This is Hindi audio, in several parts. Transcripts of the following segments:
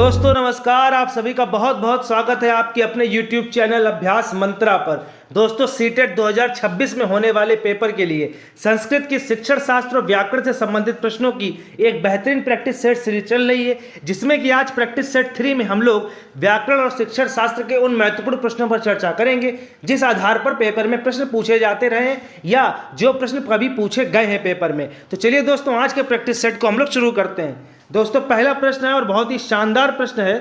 दोस्तों नमस्कार, आप सभी का बहुत बहुत स्वागत है आपके अपने YouTube चैनल अभ्यास मंत्रा पर। दोस्तों सीटेट 2026 में होने वाले पेपर के लिए संस्कृत की शिक्षण शास्त्र और व्याकरण से संबंधित प्रश्नों की एक बेहतरीन प्रैक्टिस सेट सीरीज चल रही है, जिसमें कि आज प्रैक्टिस सेट 3 में हम लोग व्याकरण और शिक्षण शास्त्र के उन महत्वपूर्ण प्रश्नों पर चर्चा करेंगे जिस आधार पर पेपर में प्रश्न पूछे जाते रहे या जो प्रश्न कभी पूछे गए हैं पेपर में। तो चलिए दोस्तों, आज के प्रैक्टिस सेट को हम लोग शुरू करते हैं। दोस्तों पहला प्रश्न है और बहुत ही शानदार प्रश्न है।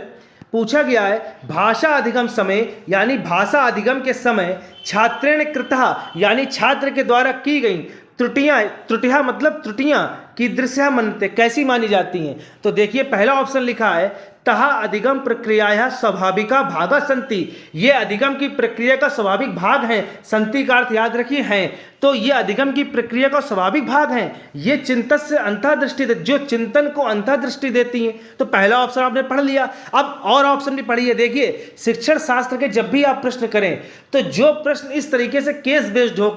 पूछा गया है, भाषा अधिगम समय यानी भाषा अधिगम के समय छात्रेण कृतः यानी छात्र के द्वारा की गई त्रुटियां मतलब त्रुटियां कीदृशः मन्यते कैसी मानी जाती हैं। तो देखिए पहला ऑप्शन लिखा है तहा अधिगम प्रक्रिया स्वाभाविका भागा संति। ये अधिगम की प्रक्रिया का स्वाभाविक भाग है। संति का अर्थ याद रखिए हैं, तो ये अधिगम की प्रक्रिया का स्वाभाविक भाग है। ये चिंतन से अंतर्दृष्टि जो चिंतन को अंतर्दृष्टि देती हैं। तो पहला ऑप्शन आपने पढ़ लिया। अब और ऑप्शन भी पढ़िए। देखिए शिक्षण शास्त्र के जब भी आप प्रश्न करें तो जो प्रश्न इस तरीके से केस बेस्ड हो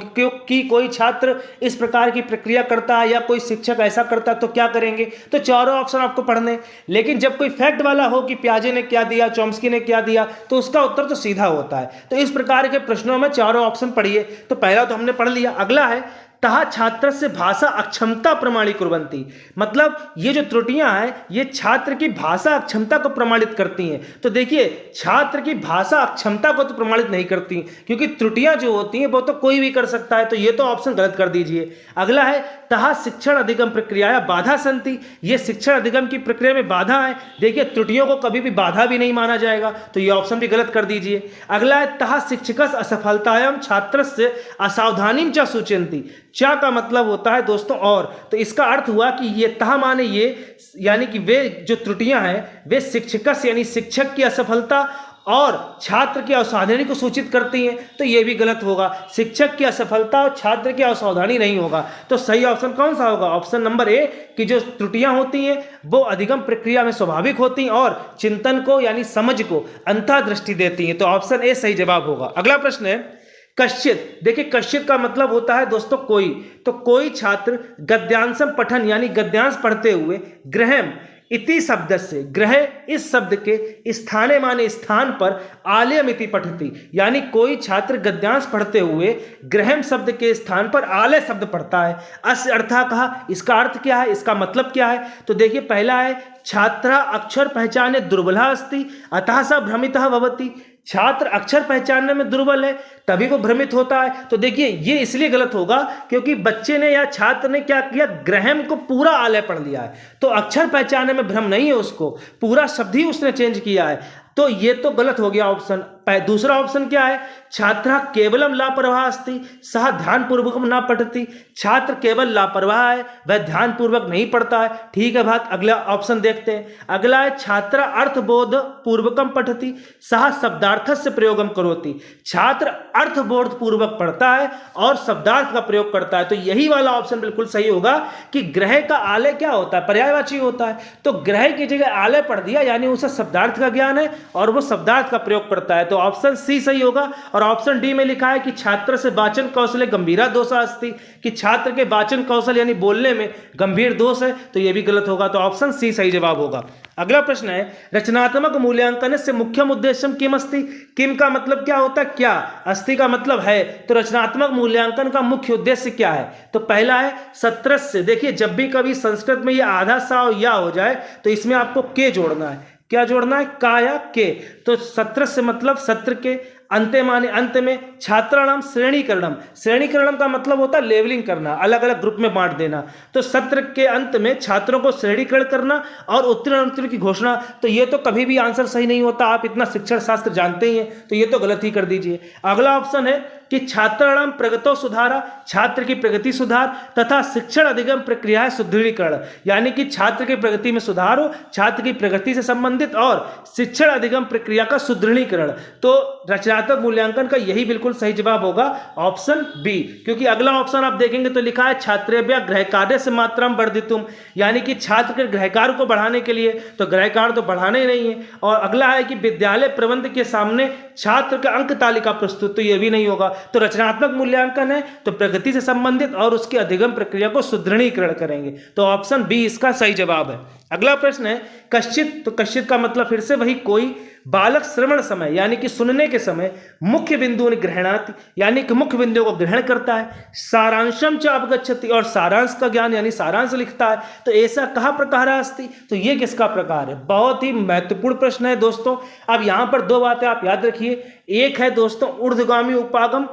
कि कोई छात्र इस प्रकार की प्रक्रिया करता है या कोई शिक्षक ऐसा करता है तो क्या करेंगे, तो चारों ऑप्शन आपको पढ़ने। लेकिन जब कोई फैक्ट वाला हो कि पियाजे ने क्या दिया, चॉम्स्की ने क्या दिया, तो उसका उत्तर तो सीधा होता है। तो इस प्रकार के प्रश्नों में चारों ऑप्शन पढ़िए। तो पहला तो हमने पढ़ लिया। अगला है तहा छात्र से भाषा अक्षमता प्रमाणित कुर्वन्ति, मतलब ये जो त्रुटियां हैं ये छात्र की भाषा अक्षमता को प्रमाणित करती हैं। तो देखिए छात्र की भाषा अक्षमता को तो प्रमाणित नहीं करती, क्योंकि त्रुटियां जो होती हैं वो तो कोई भी कर सकता है। तो ये तो ऑप्शन गलत कर दीजिए। अगला है तहा शिक्षण अधिगम प्रक्रिया बाधा संति, ये शिक्षण अधिगम की प्रक्रिया में बाधा है। देखिए त्रुटियों को कभी भी बाधा भी नहीं माना जाएगा, तो ये ऑप्शन भी गलत कर दीजिए। अगला है तहा शिक्षकस्य असफलतायां छात्रस्य असावधानीं च सूचयन्ति। चा का मतलब होता है दोस्तों और, तो इसका अर्थ हुआ कि ये तहा माने ये यानी कि वे जो त्रुटियां हैं वे शिक्षकस्य यानी शिक्षक की असफलता और छात्र की असावधानी को सूचित करती हैं। तो ये भी गलत होगा। शिक्षक की असफलता और छात्र की असावधानी नहीं होगा। तो सही ऑप्शन कौन सा होगा? ऑप्शन नंबर ए कि जो त्रुटियां होती हैं वो अधिगम प्रक्रिया में स्वाभाविक होती हैं और चिंतन को यानी समझ को अंतर्दृष्टि देती हैं। तो ऑप्शन ए सही जवाब होगा। अगला प्रश्न है कश्चित। देखिए कश्चित का मतलब होता है दोस्तों कोई। तो कोई छात्र गद्यांशम पठन यानी गद्यांश पढ़ते हुए ग्रहम इति शब्द से, ग्रह इस शब्द के स्थाने माने स्थान पर आलयम इति पठति, यानी कोई छात्र गद्यांश पढ़ते हुए ग्रहम शब्द के स्थान पर आलय शब्द पढ़ता है। अस्य अर्थः कहा, इसका अर्थ क्या है, इसका मतलब क्या है? तो देखिए पहला है छात्रा अक्षर पहचाने दुर्बला अस्ति अतः सा भ्रमितः भवति। छात्र अक्षर पहचानने में दुर्बल है तभी वो भ्रमित होता है। तो देखिए ये इसलिए गलत होगा क्योंकि बच्चे ने या छात्र ने क्या किया, ग्रहम को पूरा आलय पढ़ लिया है। तो अक्षर पहचानने में भ्रम नहीं है, उसको पूरा शब्द ही उसने चेंज किया है। तो ये तो गलत हो गया ऑप्शन। दूसरा ऑप्शन क्या है, छात्रा केवलम लापरवाह अस्ति सह ध्यान पूर्वक ना पठति। छात्र केवल लापरवाह है, वह ध्यान पूर्वक नहीं पढ़ता है। ठीक है बात, अगला ऑप्शन देखते हैं। अगला है छात्रा अर्थबोध पूर्वकम पठति सह शब्दार्थस्य प्रयोगम करोति। छात्र अर्थबोध पूर्वक पढ़ता है और शब्दार्थ का प्रयोग करता है। तो यही वाला ऑप्शन बिल्कुल सही होगा कि ग्रह का आलय क्या होता है, पर्यायवाची होता है। तो ग्रह की जगह आलय पढ़ दिया यानी उसे शब्दार्थ का ज्ञान है और वो शब्दार्थ का प्रयोग करता है। तो ऑप्शन सी सही होगा। और ऑप्शन डी में लिखा है कि छात्र से वाचन कौशल गंभीरा दोष अस्ति, कि छात्र के वाचन कौशल यानी बोलने में गंभीर दोष है। तो यह भी गलत होगा। तो ऑप्शन सी सही जवाब होगा। अगला प्रश्न है रचनात्मक मूल्यांकन से मुख्यम उद्देश्यम किम अस्ति। किम का मतलब क्या होता है, क्या। अस्ति का मतलब है। तो रचनात्मक मूल्यांकन का मुख्य उद्देश्य क्या है? तो पहला है सत्रस्य। देखिए जब भी कभी संस्कृत में ये आधा सा या हो जाए तो इसमें आपको के जोड़ना है। क्या जोड़ना है? का या के। तो सत्र से मतलब सत्र के, अंते माने अंत में, छात्राणाम श्रेणीकरणम। श्रेणीकरणम का मतलब होता है लेवलिंग करना, अलग अलग ग्रुप में बांट देना। तो सत्र के अंत में छात्रों को श्रेणीकरण करना और उत्तीर्ण अनुत्तीर्ण की घोषणा। तो ये तो कभी भी आंसर सही नहीं होता, आप इतना शिक्षण शास्त्र जानते ही हैं। तो ये तो गलत ही कर दीजिए। अगला ऑप्शन है कि छात्राणाम प्रगतो सुधारा, छात्र की प्रगति सुधार तथा शिक्षण अधिगम प्रक्रिया है सुदृढ़ीकरण, यानी कि छात्र की प्रगति में सुधार हो, छात्र की प्रगति से संबंधित और शिक्षण अधिगम प्रक्रिया का सुदृढ़ीकरण। तो रचनात्मक मूल्यांकन का यही बिल्कुल सही जवाब होगा ऑप्शन बी, क्योंकि अगला ऑप्शन आप देखेंगे तो लिखा है छात्रेभ्यः गृह कार्य से मात्राम वर्धितुम, यानी कि छात्र के गृह कार्य को बढ़ाने के लिए, तो गृह कार्य तो बढ़ाने ही नहीं है। और अगला है कि विद्यालय प्रबंध के सामने छात्र का अंक तालिका प्रस्तुत, तो यह भी नहीं होगा। तो रचनात्मक मूल्यांकन है तो प्रगति से संबंधित और उसकी अधिगम प्रक्रिया को सुदृढ़ीकरण करेंगे, तो ऑप्शन बी इसका सही जवाब है। अगला प्रश्न है कश्चित, तो कश्चित का मतलब फिर से वही कोई, बालक श्रवण समय यानी कि सुनने के समय मुख्य बिंदु ग्रहणाति यानी कि मुख्य बिंदु को ग्रहण करता है, सारांशम च अवगच्छति और सारांश का ज्ञान यानी सारांश लिखता है, तो ऐसा कहा प्रकार अस्ति, तो ये किसका प्रकार है? बहुत ही महत्वपूर्ण प्रश्न है दोस्तों। अब यहाँ पर दो बातें आप याद रखिए, एक है दोस्तों ऊर्ध्वगामी उपागम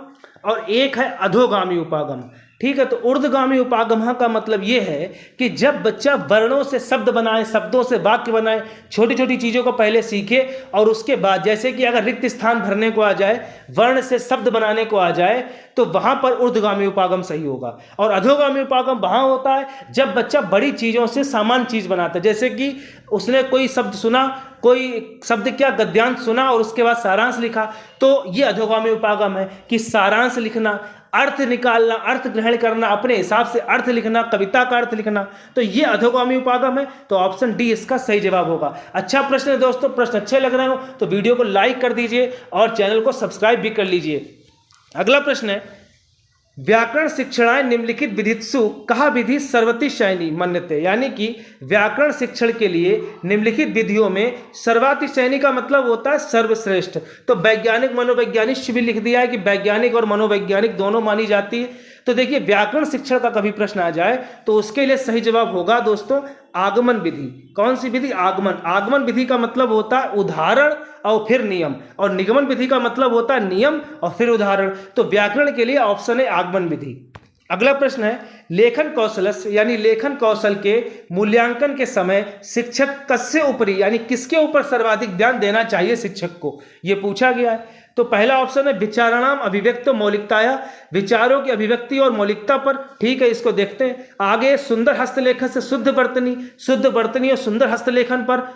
और एक है अधोगामी उपागम, ठीक है। तो ऊर्ध्वगामी उपागम का मतलब ये है कि जब बच्चा वर्णों से शब्द बनाए, शब्दों से वाक्य बनाए, छोटी छोटी चीज़ों को पहले सीखे और उसके बाद जैसे कि अगर रिक्त स्थान भरने को आ जाए, वर्ण से शब्द बनाने को आ जाए, तो वहाँ पर ऊर्ध्वगामी उपागम सही होगा। और अधोगामी उपागम वहाँ होता है जब बच्चा बड़ी चीज़ों से सामान्य चीज़ बनाता है, जैसे कि उसने कोई शब्द सुना, कोई शब्द क्या गद्यांश सुना और उसके बाद सारांश लिखा, तो ये अधोगामी उपागम है कि सारांश लिखना, अर्थ निकालना, अर्थ ग्रहण करना, अपने हिसाब से अर्थ लिखना, कविता का अर्थ लिखना, तो ये अधोगामी उपागम है, तो ऑप्शन डी इसका सही जवाब होगा। अच्छा प्रश्न है दोस्तों, प्रश्न अच्छे लग रहे हो तो वीडियो को लाइक कर दीजिए और चैनल को सब्सक्राइब भी कर लीजिए। अगला प्रश्न है व्याकरण शिक्षणाय निम्नलिखित विधित्सु कहा विधि सर्वातिशयनी मन्यते, यानी कि व्याकरण शिक्षण के लिए निम्नलिखित विधियों में सर्वातिशयनी का मतलब होता है सर्वश्रेष्ठ। तो वैज्ञानिक मनोवैज्ञानिक भी लिख दिया है कि वैज्ञानिक और मनोवैज्ञानिक दोनों मानी जाती है। तो देखिए व्याकरण शिक्षण का कभी प्रश्न आ जाए तो उसके लिए सही जवाब होगा दोस्तों आगमन विधि। कौन सी विधि? आगमन। आगमन विधि का मतलब होता है उदाहरण और फिर नियम, और निगमन विधि का मतलब होता है नियम और फिर उदाहरण। तो व्याकरण के लिए ऑप्शन है आगमन विधि। अगला प्रश्न है लेखन कौशलस्य यानी लेखन कौशल के मूल्यांकन के समय शिक्षक कस्य ऊपरी यानी किसके ऊपर सर्वाधिक ध्यान देना चाहिए शिक्षक को, ये पूछा गया है। तो पहला ऑप्शन है विचाराणाम अभिव्यक्त मौलिकताया, विचारों की अभिव्यक्ति और मौलिकता पर, ठीक है, इसको देखते हैं। आगे सुंदर हस्तलेखन से शुद्ध वर्तनी और सुंदर हस्तलेखन पर।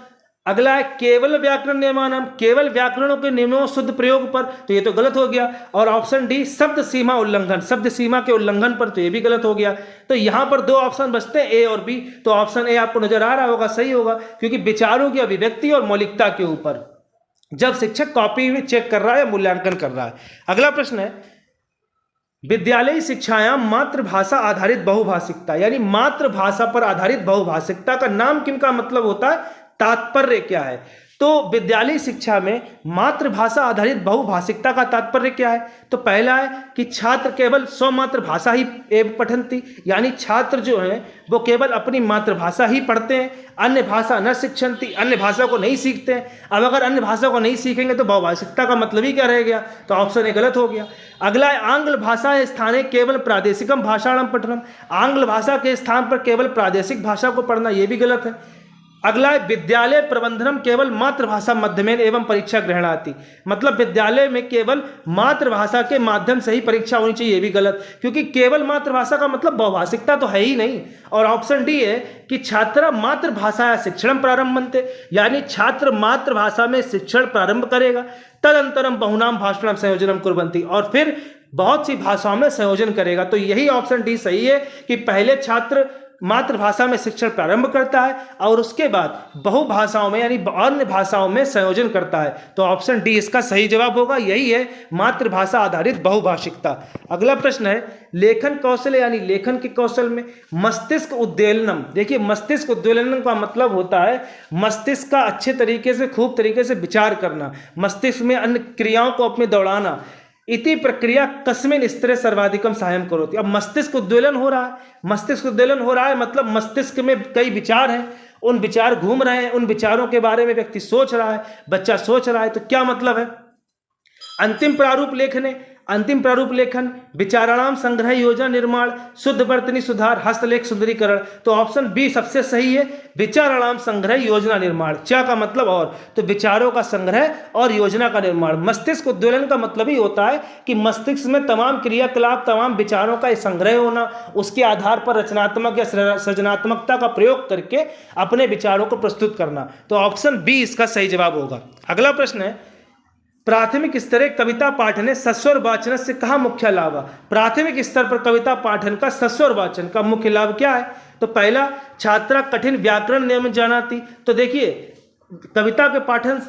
अगला है केवल व्याकरण नियमानाम, केवल व्याकरणों के नियमों शुद्ध प्रयोग पर, तो ये तो गलत हो गया। और ऑप्शन डी शब्द सीमा उल्लंघन, शब्द सीमा के उल्लंघन पर, तो ये भी गलत हो गया। तो यहाँ पर दो ऑप्शन बचते हैं ए और बी, तो ऑप्शन ए आपको नजर आ रहा होगा सही होगा, क्योंकि विचारों की अभिव्यक्ति और मौलिकता के ऊपर जब शिक्षक कॉपी में चेक कर रहा है या मूल्यांकन कर रहा है। अगला प्रश्न है विद्यालयी शिक्षायाम मातृभाषा आधारित बहुभाषिकता यानी मातृभाषा पर आधारित बहुभाषिकता का नाम किनका मतलब होता है, तात्पर्य क्या है? तो विद्यालयी शिक्षा में मातृभाषा आधारित बहुभाषिकता का तात्पर्य क्या है? तो पहला है कि छात्र केवल स्वमातृभाषा ही एवं पठन्ति, यानी छात्र जो हैं वो केवल अपनी मातृभाषा ही पढ़ते हैं, अन्य भाषा न शिक्षन्ति, अन्य भाषा को नहीं सीखते हैं। अब अगर अन्य भाषा को नहीं सीखेंगे तो बहुभाषिकता का मतलब ही क्या रह गया? तो ऑप्शन ए गलत हो गया। अगला है आंग्ल भाषा स्थाने केवल प्रादेशिकम भाषाणाम पठनम, आंग्ल भाषा के स्थान पर केवल प्रादेशिक भाषा को पढ़ना, ये भी गलत है। अगला है विद्यालय प्रबंधनम केवल मातृभाषा माध्यमेन एवं परीक्षा ग्रहणाति, मतलब विद्यालय में केवल मातृभाषा के माध्यम से ही परीक्षा होनी चाहिए, ये भी गलत, क्योंकि केवल मातृभाषा का मतलब बहुभाषिकता तो है ही नहीं। और ऑप्शन डी है कि छात्र मातृभाषा शिक्षण प्रारंभ बनते, यानी छात्र मातृभाषा में शिक्षण प्रारंभ करेगा, तदंतरम बहुनाम भाषणम संयोजनम कुर्वन्ति, और फिर बहुत सी भाषाओं में संयोजन करेगा। तो यही ऑप्शन डी सही है कि पहले छात्र मातृभाषा में शिक्षण प्रारंभ करता है और उसके बाद बहुभाषाओं में यानी अन्य भाषाओं में संयोजन करता है। तो ऑप्शन डी इसका सही जवाब होगा, यही है मातृभाषा आधारित बहुभाषिकता। अगला प्रश्न है लेखन कौशल यानी लेखन के कौशल में मस्तिष्क उद्वेलनम। देखिए मस्तिष्क उद्वेलनम का मतलब होता है मस्तिष्क का अच्छे तरीके से खूब तरीके से विचार करना, मस्तिष्क में अन्य क्रियाओं को अपने दौड़ाना। इति प्रक्रिया कस्मिन स्तरे सर्वाधिकम सहायम करोति। अब मस्तिष्क उद्वेलन हो रहा है, मस्तिष्क उद्वेलन हो रहा है मतलब मस्तिष्क में कई विचार हैं, उन विचार घूम रहे हैं, उन विचारों के बारे में व्यक्ति सोच रहा है, बच्चा सोच रहा है। तो क्या मतलब है? अंतिम प्रारूप लेखने, अंतिम प्रारूप लेखन, विचाराणाम संग्रह योजना निर्माण, शुद्ध वर्तनी सुधार, हस्तलेख सुंदरीकरण। तो ऑप्शन बी सबसे सही है, विचाराणाम संग्रह योजना निर्माण। चा का मतलब और, तो विचारों का संग्रह और योजना का निर्माण। मस्तिष्क उद्वेलन का मतलब ही होता है कि मस्तिष्क में तमाम क्रियाकलाप, तमाम विचारों का संग्रह होना, उसके आधार पर रचनात्मक या सृजनात्मकता का प्रयोग करके अपने विचारों को प्रस्तुत करना। तो ऑप्शन बी इसका सही जवाब होगा। अगला प्रश्न है प्राथमिक स्तरे कविता पाठने सस्वर वाचन से कहा मुख्य लाभ। प्राथमिक स्तर पर कविता पाठन का सस्वर वाचन का मुख्य लाभ क्या है? तो पहला, छात्रा कठिन व्याकरण नियम जानाती। तो देखिए, कविता के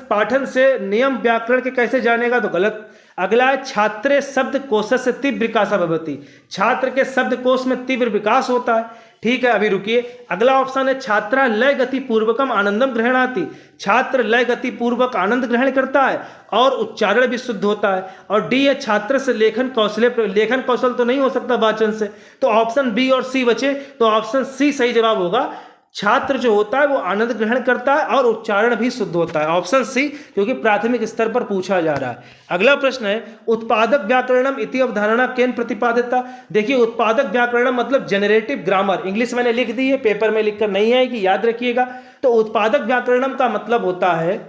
पाठन से नियम व्याकरण के कैसे जानेगा? तो गलत। अगला है, छात्रे शब्द कोश से तीव्र विकास भवति। छात्र के शब्दकोश में तीव्र विकास होता है। ठीक है, अभी रुकिए। अगला ऑप्शन है, छात्रा लय गति पूर्वकम आनंदम ग्रहणाति। छात्र लय गति पूर्वक आनंद ग्रहण करता है और उच्चारण भी शुद्ध होता है। और डी है, छात्र से लेखन कौशल तो नहीं हो सकता वाचन से, तो ऑप्शन बी और सी बचे। तो ऑप्शन सी सही जवाब होगा। छात्र जो होता है वो आनंद ग्रहण करता है और उच्चारण भी शुद्ध होता है। ऑप्शन सी, क्योंकि प्राथमिक स्तर पर पूछा जा रहा है। अगला प्रश्न है, उत्पादक व्याकरणम इति अवधारणा केन प्रतिपादिता। देखिए, उत्पादक व्याकरणम मतलब जनरेटिव ग्रामर। इंग्लिश मैंने लिख दी है, पेपर में लिखकर नहीं आएगी, याद रखिएगा। तो उत्पादक व्याकरणम का मतलब होता है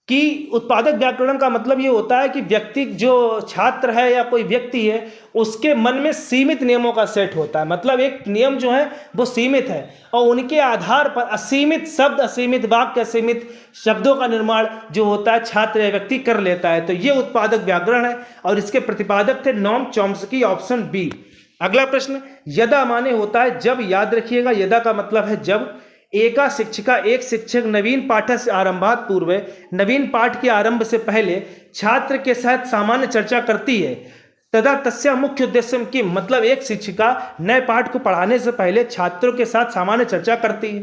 कि उत्पादक व्याकरण का मतलब ये होता है कि व्यक्ति जो छात्र है या कोई व्यक्ति है उसके मन में सीमित नियमों का सेट होता है। मतलब एक नियम जो है वो सीमित है और उनके आधार पर असीमित शब्द, असीमित वाक्य, असीमित शब्दों का निर्माण जो होता है छात्र या व्यक्ति कर लेता है। तो ये उत्पादक व्याकरण है और इसके प्रतिपादक थे नोम चॉम्स्की, ऑप्शन बी। अगला प्रश्न, यदा माने होता है जब। याद रखिएगा, यदा का मतलब है जब। एका शिक्षिका, एक शिक्षक नवीन पाठ से आरंभात पूर्व, नवीन पाठ के आरंभ से पहले छात्र के साथ सामान्य चर्चा करती है। तथा तस्या मुख्य उद्देश्य की, मतलब एक शिक्षिका नए पाठ को पढ़ाने से पहले छात्रों के साथ सामान्य चर्चा करती है।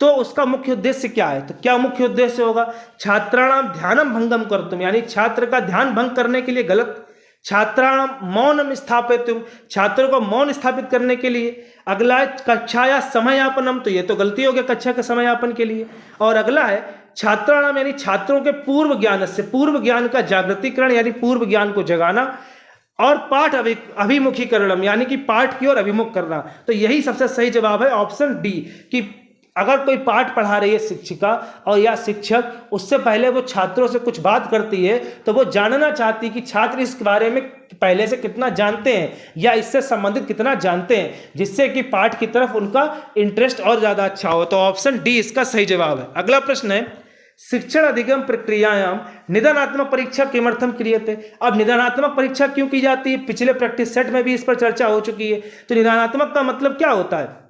तो उसका मुख्य उद्देश्य क्या है? तो क्या मुख्य उद्देश्य होगा? छात्राणाम ध्यानम भंगम कर्तुम, यानी छात्र का ध्यान भंग करने के लिए। गलत। छात्राणाम मौनम स्थापितुम, छात्रों को मौन स्थापित करने के लिए। अगला है, कक्षाया समयापनम, तो ये तो गलती हो गया, कक्षा के समयापन के लिए। और अगला है, छात्राणाम यानी छात्रों के पूर्व ज्ञान से, पूर्व ज्ञान का जागृतिकरण यानी पूर्व ज्ञान को जगाना। और पाठ अभिमुखीकरणम यानी कि पाठ की ओर अभिमुख करना। तो यही सबसे सही जवाब है, ऑप्शन डी, कि अगर कोई पाठ पढ़ा रही है शिक्षिका और या शिक्षक, उससे पहले वो छात्रों से कुछ बात करती है तो वो जानना चाहती है कि छात्र इस बारे में पहले से कितना जानते हैं या इससे संबंधित कितना जानते हैं, जिससे कि पाठ की तरफ उनका इंटरेस्ट और ज़्यादा अच्छा हो। तो ऑप्शन डी इसका सही जवाब है। अगला प्रश्न है, शिक्षण अधिगम प्रक्रियायाम निदानात्मक परीक्षा किमर्थम क्रियते। अब निदानात्मक परीक्षा क्यों की जाती है? पिछले प्रैक्टिस सेट में भी इस पर चर्चा हो चुकी है। तो निदानात्मक का मतलब क्या होता है?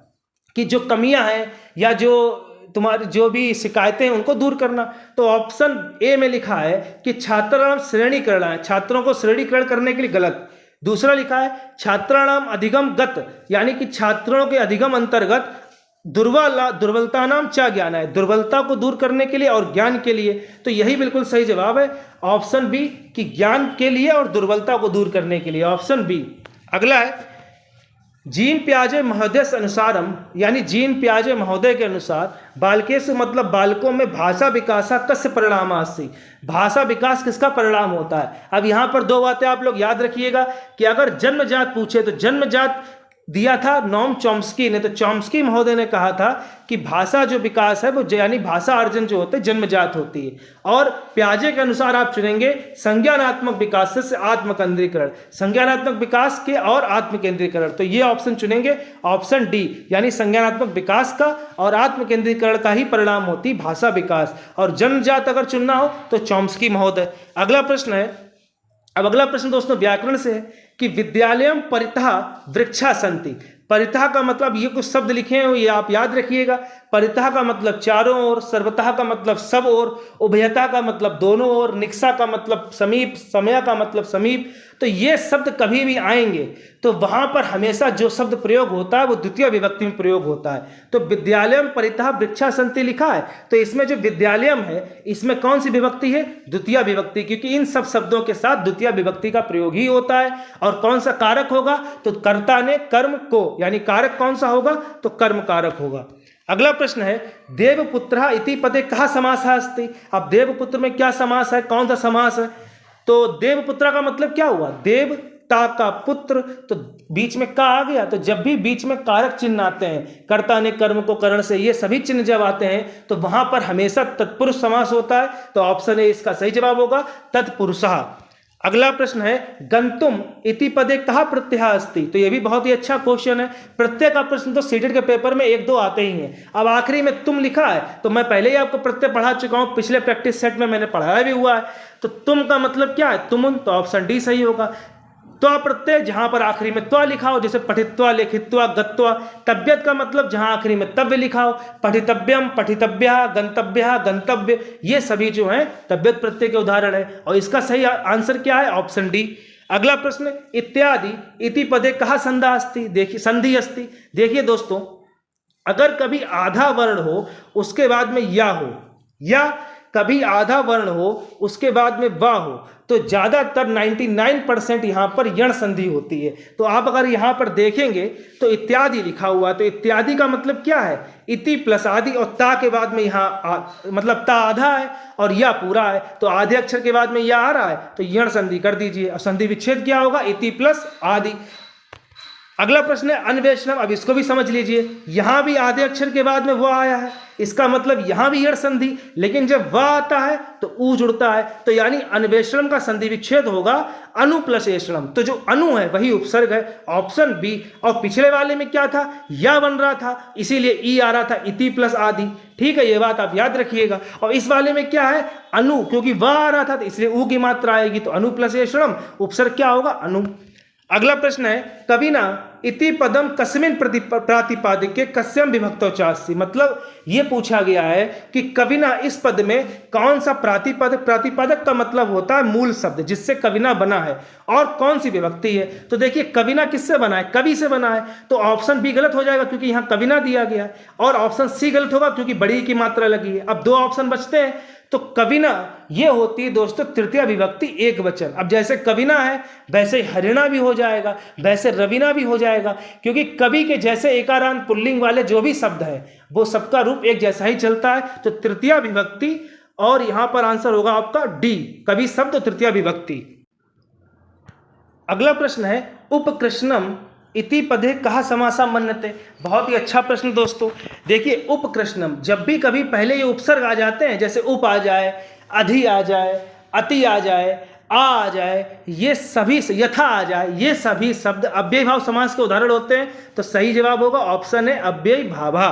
कि जो कमियां हैं या जो तुम्हारी जो भी शिकायतें हैं उनको दूर करना। तो ऑप्शन ए में लिखा है कि छात्राणाम श्रेणीकरण है, छात्रों को श्रेणीकरण करने के लिए। गलत। दूसरा लिखा है छात्राणाम अधिगम गत, यानी कि छात्रों के अधिगम अंतर्गत दुर्बलता नाम चा ज्ञान है, दुर्बलता को दूर करने के लिए और ज्ञान के लिए। तो यही बिल्कुल सही जवाब है, ऑप्शन बी, कि ज्ञान के लिए और दुर्बलता को दूर करने के लिए, ऑप्शन बी। अगला है, जीन पियाजे महोदय अनुसारम, यानी जीन पियाजे महोदय के अनुसार बालकेषु मतलब बालकों में भाषा विकासा कस्य परिणामास्ति। भाषा विकास किसका परिणाम होता है? अब यहाँ पर दो बातें आप लोग याद रखिएगा कि अगर जन्मजात पूछे तो जन्मजात दिया था नोम चॉम्स्की ने। तो चॉम्स्की महोदय ने कहा था कि भाषा जो विकास है वो यानी भाषा अर्जन जो होते है जन्मजात होती है। और पियाजे के अनुसार आप चुनेंगे संज्ञानात्मक विकास से आत्मकेंद्रीकरण, संज्ञानात्मक विकास के और आत्मकेंद्रीकरण। तो ये ऑप्शन चुनेंगे, ऑप्शन डी, यानी संज्ञानात्मक विकास का और आत्मकेंद्रीकरण का ही परिणाम होती भाषा विकास। और जन्मजात अगर चुनना हो तो चॉम्स्की महोदय। अगला प्रश्न है, अब अगला प्रश्न दोस्तों व्याकरण से है कि विद्यालयम परितः वृक्षा सन्ति। परितः का मतलब ये कुछ शब्द लिखे हैं, ये आप याद रखिएगा। परितः का मतलब चारों ओर, सर्वतः का मतलब सब ओर, उभयता का मतलब दोनों ओर, निक्सा का मतलब समीप, समय का मतलब समीप। तो ये शब्द कभी भी आएंगे तो वहां पर हमेशा जो शब्द प्रयोग होता है वो द्वितीय विभक्ति में प्रयोग होता है। तो विद्यालयम परितः वृक्षा सन्ति लिखा है, तो इसमें जो विद्यालयम है इसमें कौन सी विभक्ति है? द्वितीय विभक्ति, क्योंकि इन सब शब्दों के साथ द्वितीय विभक्ति का प्रयोग ही होता है। और कौन सा कारक होगा? तो कर्ता ने कर्म को, यानी कारक कौन सा होगा? तो कर्म कारक होगा। अगला प्रश्न है, देवपुत्र इति पदे कहा समासः अस्ति। अब देवपुत्र में क्या समास है, कौन सा समास है? तो देवपुत्र का मतलब क्या हुआ? देवता का पुत्र, तो बीच में का आ गया। तो जब भी बीच में कारक चिन्ह आते हैं, कर्ता ने कर्म को करण से, ये सभी चिन्ह जब आते हैं तो वहां पर हमेशा तत्पुरुष समास होता है। तो ऑप्शन ए इसका सही जवाब होगा, तत्पुरुषः। अगला प्रश्न है गंतुम इति पदे कहा प्रत्यय अस्ति। तो ये भी बहुत ही अच्छा क्वेश्चन है। प्रत्यय का प्रश्न तो सीटेट के पेपर में 1-2 आते ही हैं। अब आखिरी में तुम लिखा है तो मैं पहले ही आपको प्रत्यय पढ़ा चुका हूं, पिछले प्रैक्टिस सेट में मैंने पढ़ाया भी हुआ है। तो तुम का मतलब क्या है, तुमुन, तो ऑप्शन डी सही होगा। त्वा प्रत्यय जहां पर आखिरी में त्वा लिखा हो, जैसे पठित्वा, लिखित्वा, गत्वा। तब्यत का मतलब जहां आखिरी में तव्य लिखा हो, पठितव्यम, पठितव्यः, गंतव्यः, गंतव्य, ये सभी जो हैं तब्यत प्रत्यय के उदाहरण है। और इसका सही आंसर क्या है, ऑप्शन डी। अगला प्रश्न, इत्यादि इति पदे कहा संधा अस्ति। देखिए संधि अस्ति। देखिए दोस्तों, अगर कभी आधा वर्ण हो उसके बाद में या हो, या कभी आधा वर्ण हो उसके बाद में वा हो, तो ज्यादातर 99% यहां पर यण संधि होती है। तो आप अगर यहां पर देखेंगे तो इत्यादि लिखा हुआ, तो इत्यादि का मतलब क्या है, इति प्लस आदि, और ता के बाद में यहां मतलब ता आधा है और या पूरा है, तो आधे अक्षर के बाद में या आ रहा है तो यण संधि कर दीजिए। और संधि विच्छेद क्या होगा, इति प्लस आदि। अगला प्रश्न है अन्वेषणम। अब इसको भी समझ लीजिए, यहां भी आधे अक्षर के बाद में वह आया है, इसका मतलब यहां भी यण संधि, लेकिन जब वह आता है तो ऊ जुड़ता है, तो यानी अन्वेषणम का संधि विच्छेद होगा अनु प्लस एषणम। तो जो अनु है वही उपसर्ग है, ऑप्शन बी। और पिछले वाले में क्या था, या बन रहा था, इसीलिए ई आ रहा था, इति प्लस आदि। ठीक है, ये बात आप याद रखिएगा। और इस वाले में क्या है, अनु, क्योंकि वह आ रहा था तो इसलिए ऊ की मात्रा आएगी, तो अनु प्लस एषणम, उपसर्ग क्या होगा, अनु। अगला प्रश्न है कविना इति पदम कस्मिन् प्रातिपादिके कस्यम विभक्तो चास्ति। मतलब ये पूछा गया है कि कविना इस पद में कौन सा प्रातिपदक, प्रातिपदक का मतलब होता है मूल शब्द जिससे कविना बना है, और कौन सी विभक्ति है। तो देखिए कविना किससे बना है, कवि से बना है, तो ऑप्शन बी गलत हो जाएगा क्योंकि यहाँ कविना दिया गया है, और ऑप्शन सी गलत होगा क्योंकि बड़ी की मात्रा लगी है। अब 2 ऑप्शन बचते हैं, तो कविना ये होती है दोस्तों तृतीय विभक्ति एक वचन। अब जैसे कविना है वैसे हरिणा भी हो जाएगा, वैसे रविना भी हो जाएगा, क्योंकि कवि के जैसे एकारांत पुल्लिंग वाले जो भी शब्द है वो सबका रूप एक जैसा ही चलता है, तो तृतीय विभक्ति। और यहां पर आंसर होगा आपका डी, कवि शब्द तृतीय विभक्ति। अगला प्रश्न है उपकृष्णम इति पदे कहा समासा मन्यते। बहुत ही अच्छा प्रश्न दोस्तों। देखिए उपकृष्णम, जब भी कभी पहले ये उपसर्ग आ जाते हैं, जैसे उप आ जाए, अधि आ जाए, अति आ जाए, आ जाए, ये सभी, यथा आ जाए, ये सभी शब्द अव्ययी भाव समास के उदाहरण होते हैं, तो सही जवाब होगा ऑप्शन है अव्ययी भावा।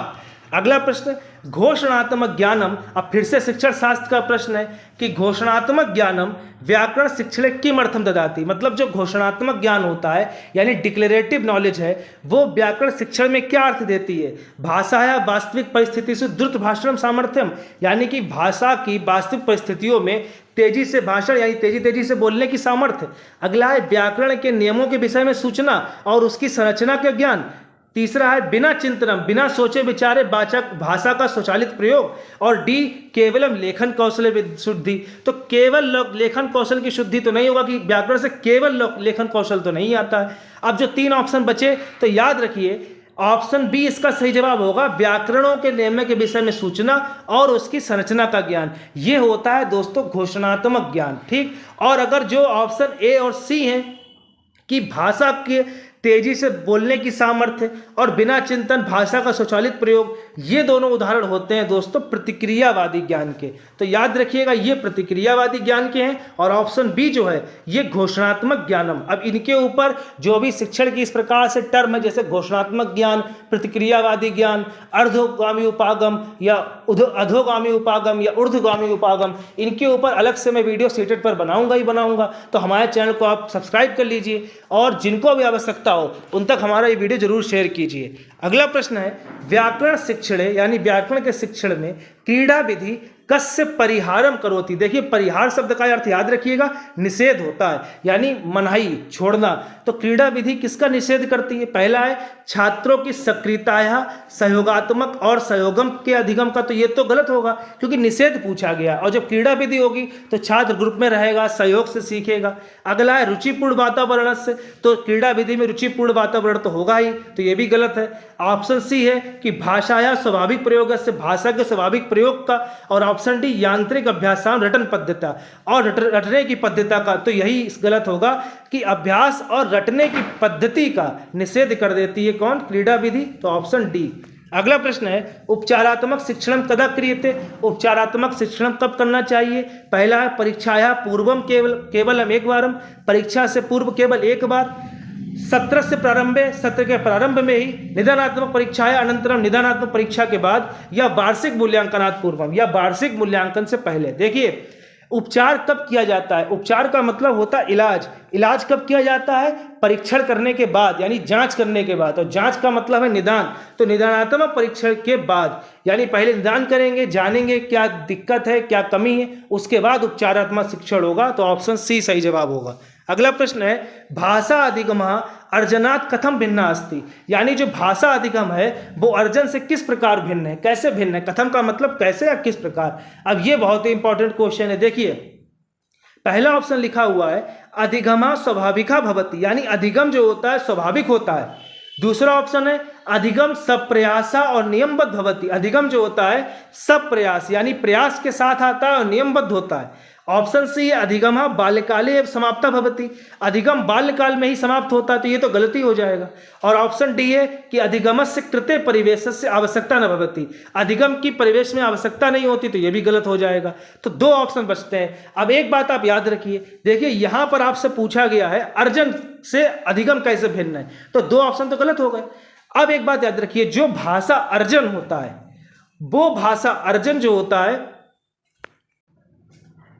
अगला प्रश्न घोषणात्मक ज्ञानम। अब फिर से शिक्षण शास्त्र का प्रश्न है कि घोषणात्मक ज्ञानम व्याकरण शिक्षण किमर्थम ददाति। मतलब जो घोषणात्मक ज्ञान होता है यानी डिक्लेरेटिव नॉलेज है, वो व्याकरण शिक्षण में क्या अर्थ देती है। भाषा या वास्तविक परिस्थिति से द्रुत भाषण सामर्थ्यम, यानी कि भाषा की वास्तविक परिस्थितियों में तेजी से भाषण यानी तेजी से बोलने की सामर्थ्य। अगला है व्याकरण के नियमों के विषय में सूचना और उसकी संरचना का ज्ञान। तीसरा है बिना चिंतनम, बिना सोचे विचारे वाचक भाषा का स्वचालित प्रयोग। और डी केवलम लेखन कौशल शुद्धि। तो केवल लेखन कौशल की शुद्धि तो नहीं होगा कि व्याकरण से केवल लेखन कौशल तो नहीं आता है। अब जो 3 ऑप्शन बचे तो याद रखिए ऑप्शन बी इसका सही जवाब होगा, व्याकरणों के नियम के विषय में सूचना और उसकी संरचना का ज्ञान। ये होता है दोस्तों घोषणात्मक ज्ञान। ठीक, और अगर जो ऑप्शन ए और सी हैं कि भाषा के तेजी से बोलने की सामर्थ्य और बिना चिंतन भाषा का स्वचालित प्रयोग, ये दोनों उदाहरण होते हैं दोस्तों प्रतिक्रियावादी ज्ञान के। तो याद रखिएगा ये प्रतिक्रियावादी ज्ञान के हैं, और ऑप्शन बी जो है ये घोषणात्मक ज्ञानम। अब इनके ऊपर जो भी शिक्षण की इस प्रकार से टर्म है जैसे घोषणात्मक ज्ञान, प्रतिक्रियावादी ज्ञान, अर्धोगामी उपागम या अधोगामी उपागम या ऊर्ध्वगामी उपागम, इनके ऊपर अलग से मैं वीडियो सीटेट पर बनाऊंगा ही बनाऊंगा। तो हमारे चैनल को आप सब्सक्राइब कर लीजिए, और जिनको भी आवश्यकता हो उन तक हमारा ये वीडियो जरूर शेयर कीजिए। अगला प्रश्न है व्याकरण शिक्षण यानी व्याकरण के शिक्षण में क्रीड़ा विधि कस्य परिहारम करोति। देखिए परिहार शब्द का अर्थ याद रखिएगा निषेध होता है, यानी मनाही, छोड़ना। तो क्रीड़ा विधि किसका निषेध करती है। पहला है छात्रों की सक्रियता सहयोगात्मक और सहयोगम के अधिगम का, तो ये तो गलत होगा क्योंकि निषेध पूछा गया। और जब क्रीड़ा विधि होगी तो छात्र ग्रुप में रहेगा, सहयोग से सीखेगा। अगला है रुचिपूर्ण वातावरण से, तो क्रीड़ा विधि में रुचिपूर्ण वातावरण तो होगा ही, तो ये भी गलत है। ऑप्शन सी है कि भाषा या स्वाभाविक प्रयोग से, भाषा के स्वाभाविक प्रयोग का। और ऑप्शन डी यांत्रिक अभ्यासाम रटन पद्धता और रटने की पद्धति का, तो यही गलत होगा कि अभ्यास और रटने की पद्धति का निषेध कर देती है कौन, क्रीड़ा विधि। तो ऑप्शन डी। अगला प्रश्न है उपचारात्मक शिक्षण कदा क्रियते, उपचारात्मक शिक्षण कब करना चाहिए। पहला है परीक्षाया पूर्वम केवलम एक बारम, परीक्षा से पूर्व केवल एक बार, सत्र से प्रारंभे, सत्र के प्रारंभ में ही, निदानात्मक परीक्षाया अनंतरम, निदानात्मक परीक्षा के बाद, या वार्षिक मूल्यांकनात् पूर्वम, या वार्षिक मूल्यांकन से पहले। देखिए उपचार कब किया जाता है, उपचार का मतलब होता है इलाज। इलाज कब किया जाता है, परीक्षण करने के बाद यानी जांच करने के बाद, और जांच का मतलब है निदान। तो निदानात्मक परीक्षण के बाद यानी पहले निदान करेंगे, जानेंगे क्या दिक्कत है क्या कमी है, उसके बाद उपचारात्मक शिक्षण होगा। तो ऑप्शन सी सही जवाब होगा। अगला प्रश्न है भाषा अधिगमः अर्जनात् कथम भिन्ना अस्ति, यानी जो भाषा अधिगम है वो अर्जन से किस प्रकार भिन्न है, कैसे भिन्न है। कथम का मतलब कैसे या किस प्रकार। अब ये बहुत ही इंपॉर्टेंट क्वेश्चन है। देखिए पहला ऑप्शन लिखा हुआ है अधिगमा स्वाभाविका भवति, यानी अधिगम जो होता है स्वाभाविक होता है। दूसरा ऑप्शन है अधिगम सप्रयासा और नियमबद्ध भवति, अधिगम जो होता है सब प्रयास यानी प्रयास के साथ आता है और नियमबद्ध होता है। ऑप्शन सी है अधिगम बाल्यकाले एवं समाप्ता भवति, अधिगम बाल्यकाल में ही समाप्त होता है, तो ये तो गलती हो जाएगा। और ऑप्शन डी है कि अधिगमस्य कृते परिवेशस्य आवश्यकता न भवति, अधिगम की परिवेश में आवश्यकता नहीं होती, तो ये भी गलत हो जाएगा। तो दो ऑप्शन बचते हैं। अब एक बात आप याद रखिए, देखिए यहाँ पर आपसे पूछा गया है अर्जन से अधिगम कैसे भिन्न है, तो दो ऑप्शन तो गलत हो गए। अब एक बात याद रखिए, जो भाषा अर्जन होता है वो भाषा अर्जन जो होता है,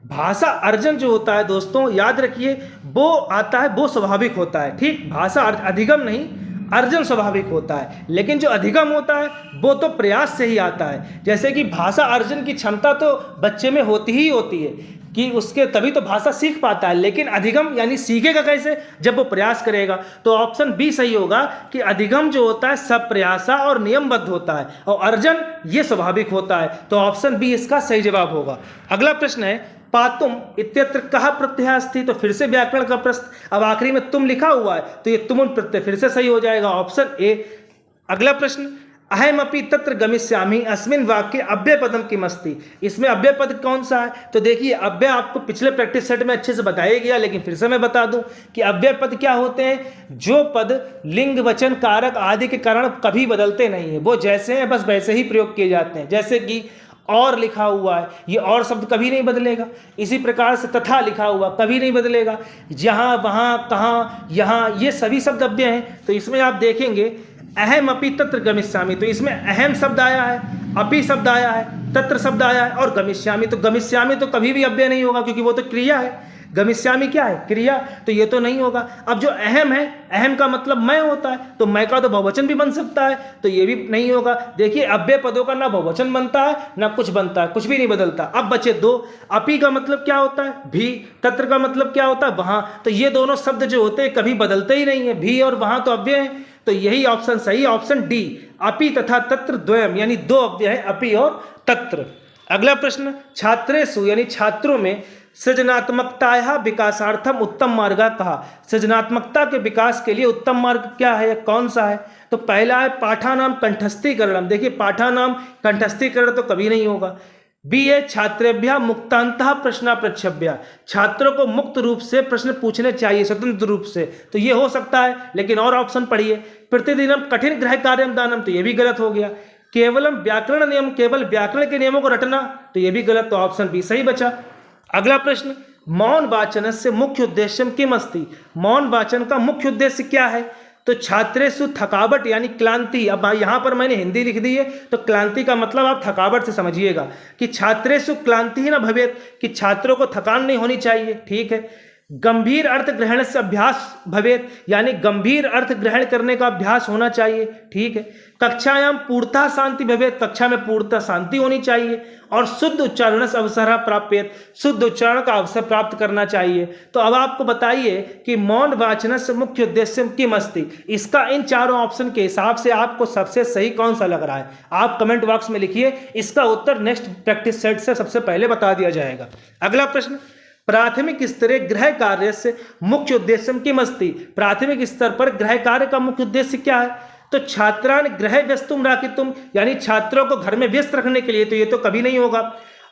भाषा अर्जन जो होता है दोस्तों याद रखिए वो आता है, वो स्वाभाविक होता है। ठीक, भाषा अधिगम नहीं, अर्जन स्वाभाविक होता है। लेकिन जो अधिगम होता है वो तो प्रयास से ही आता है। जैसे कि भाषा अर्जन की क्षमता तो बच्चे में होती ही होती है कि उसके तभी तो भाषा सीख पाता है, लेकिन अधिगम यानी सीखेगा कैसे, जब वो प्रयास करेगा। तो ऑप्शन बी सही होगा कि अधिगम जो होता है सब प्रयासा और नियमबद्ध होता है, और अर्जन ये स्वाभाविक होता है। तो ऑप्शन बी इसका सही जवाब होगा। अगला प्रश्न है पातुम इत्यत्र कहा प्रत्यय अस्ति, तो फिर से व्याकरण का प्रश्न। अब आखिरी में तुम लिखा हुआ है तो ये तुमुन प्रत्यय फिर से सही हो जाएगा, ऑप्शन ए। अगला प्रश्न अहमपि तत्र गमिष्यामि अस्मिन् वाक्ये अव्यय पदम किमस्ति, इसमें अव्यय पद कौन सा है। तो देखिए अव्यय आपको पिछले प्रैक्टिस सेट में अच्छे से बताया गया, लेकिन फिर से मैं बता दूं कि अव्यय पद क्या होते हैं, जो पद लिंग वचन कारक आदि के कारण कभी बदलते नहीं है, वो जैसे हैं बस वैसे ही प्रयोग किए जाते हैं। जैसे कि और लिखा हुआ है, ये और शब्द कभी नहीं बदलेगा। इसी प्रकार से तथा लिखा हुआ कभी नहीं बदलेगा। जहाँ वहाँ कहाँ यहाँ ये सभी शब्द अव्यय हैं। तो इसमें आप देखेंगे अहम अपि तत्र गमिष्यामि, तो इसमें अहम शब्द आया है, अपि शब्द आया है, तत्र शब्द आया है और गमिष्यामि। तो गमिष्यामि तो कभी भी अव्यय नहीं होगा क्योंकि वो तो क्रिया है। गमिष्यामि क्या है, क्रिया, तो ये तो नहीं होगा। अब जो अहम है, अहम का मतलब मैं होता है, तो मैं का तो बहुवचन भी बन सकता है, तो ये भी नहीं होगा। देखिए अव्यय पदों का ना बहुवचन बनता है ना कुछ बनता है, कुछ भी नहीं बदलता। अब बचे दो, अपि का मतलब क्या होता है, भी, तत्र का मतलब क्या होता है, वहाँ। तो ये दोनों शब्द जो होते हैं कभी बदलते ही नहीं है, भी और वहाँ तो अव्यय है। तो यही ऑप्शन सही, ऑप्शन डी अपि तथा तत्र द्वयम, यानी दो अव्यय है, अपि और तत्र। अगला प्रश्न छात्रेषु यानी छात्रों में सृजनात्मकता विकासार्थम उत्तम मार्ग कहा, सृजनात्मकता के विकास के लिए उत्तम मार्ग क्या है, कौन सा है। तो पहला है पाठानाम कंठस्थीकरणम, देखिए पाठानाम कंठस्थीकरण तो कभी नहीं होगा। बी है छात्रेभ्यः मुक्तांतः प्रश्न पृच्छभ्यः, छात्रों को मुक्त रूप से प्रश्न पूछने चाहिए स्वतंत्र रूप से, तो ये हो सकता है। लेकिन और ऑप्शन पढ़िए, प्रतिदिनम कठिन गृह कार्यम दानम, तो ये भी गलत हो गया। केवलम व्याकरण नियम, केवल व्याकरण के नियमों को रटना, तो ये भी गलत, तो ऑप्शन बी सही बचा। अगला प्रश्न मौन वाचन से मुख्य उद्देश्य किम अस्ति, मौन वाचन का मुख्य उद्देश्य क्या है। तो छात्रेषु थकावट यानी क्लांति, अब यहाँ पर मैंने हिंदी लिख दी है तो क्लांति का मतलब आप थकावट से समझिएगा कि छात्रेषु क्लांति ही न भवेत, कि छात्रों को थकान नहीं होनी चाहिए, ठीक है। गंभीर अर्थ ग्रहण से अभ्यास भवेत, यानी गंभीर अर्थ ग्रहण करने का अभ्यास होना चाहिए, ठीक है। कक्षायाम पूर्णतः शांति भवेत, कक्षा में पूर्णतः शांति होनी चाहिए। और शुद्ध उच्चारण से अवसर प्राप्येत, शुद्ध उच्चारण का अवसर प्राप्त करना चाहिए। तो अब आपको बताइए कि मौन वाचन से मुख्य उद्देश्य किम अस्ति, इसका इन चारों ऑप्शन के हिसाब से आपको सबसे सही कौन सा लग रहा है, आप कमेंट बॉक्स में लिखिए। इसका उत्तर नेक्स्ट प्रैक्टिस सेट से सबसे पहले बता दिया जाएगा। अगला प्रश्न प्राथमिक स्तरे गृह कार्य से मुख्य उद्देश्य किम अस्ति, प्राथमिक स्तर पर गृह कार्य का मुख्य उद्देश्य क्या है। तो छात्रान गृह व्यस्तुम राखितुम, यानी छात्रों को घर में व्यस्त रखने के लिए, तो ये तो कभी नहीं होगा।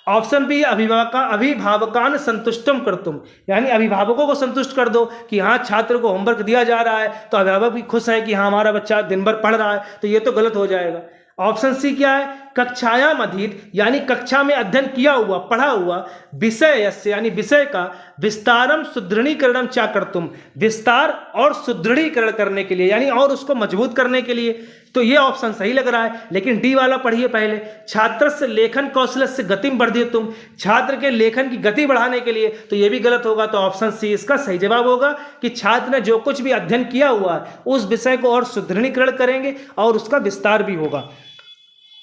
ऑप्शन बी अभिभावकान संतुष्टम करतुम, यानी अभिभावकों को संतुष्ट कर दो कि हाँ छात्र को होमवर्क दिया जा रहा है तो अभिभावक भी खुश है कि हाँ हमारा बच्चा दिन भर पढ़ रहा है, तो ये तो गलत हो जाएगा। ऑप्शन सी क्या है, कक्षायाम अधीत यानी कक्षा में अध्ययन किया हुआ पढ़ा हुआ, विषय यस्य यानी विषय का, विस्तारम सुदृढ़ीकरणम चा कर्तुम विस्तार और सुदृढ़ीकरण करने के लिए यानी और उसको मजबूत करने के लिए। तो ये ऑप्शन सही लग रहा है, लेकिन डी वाला पढ़िए पहले, छात्र से लेखन कौशल से गतिम वर्धयितुम छात्र के लेखन की गति बढ़ाने के लिए, तो ये भी गलत होगा। तो ऑप्शन सी इसका सही जवाब होगा कि छात्र ने जो कुछ भी अध्ययन किया हुआ है उस विषय को और सुदृढ़ीकरण करेंगे और उसका विस्तार भी होगा।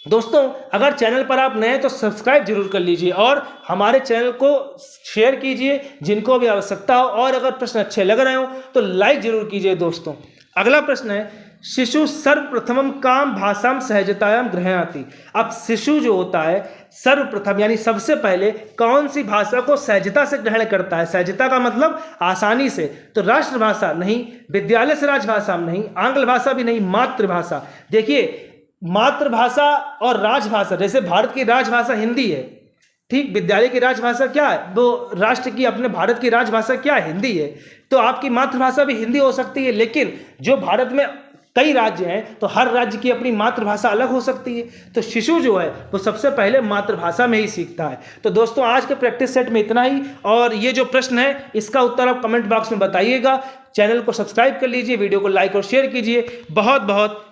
दोस्तों अगर चैनल पर आप नए हैं तो सब्सक्राइब जरूर कर लीजिए और हमारे चैनल को शेयर कीजिए जिनको भी आवश्यकता हो, और अगर प्रश्न अच्छे लग रहे हो तो लाइक जरूर कीजिए। दोस्तों अगला प्रश्न है, शिशु सर्वप्रथमम काम भाषाम सहजतायाम गृह्णाति। अब शिशु जो होता है सर्वप्रथम यानी सबसे पहले कौन सी भाषा को सहजता से ग्रहण करता है? सहजता का मतलब आसानी से, तो राष्ट्रभाषा नहीं, विद्यालय से राजभाषा नहीं, आंग्ल भाषा भी नहीं, मातृभाषा। देखिए मातृभाषा और राजभाषा, जैसे भारत की राजभाषा हिंदी है, ठीक, विद्यालय की राजभाषा क्या है, वो राष्ट्र की अपने भारत की राजभाषा क्या है, हिंदी है। तो आपकी मातृभाषा भी हिंदी हो सकती है, लेकिन जो भारत में कई राज्य हैं तो हर राज्य की अपनी मातृभाषा अलग हो सकती है। तो शिशु जो है वो सबसे पहले मातृभाषा में ही सीखता है। तो दोस्तों आज के प्रैक्टिस सेट में इतना ही, और ये जो प्रश्न है इसका उत्तर आप कमेंट बॉक्स में बताइएगा। चैनल को सब्सक्राइब कर लीजिए, वीडियो को लाइक और शेयर कीजिए। बहुत बहुत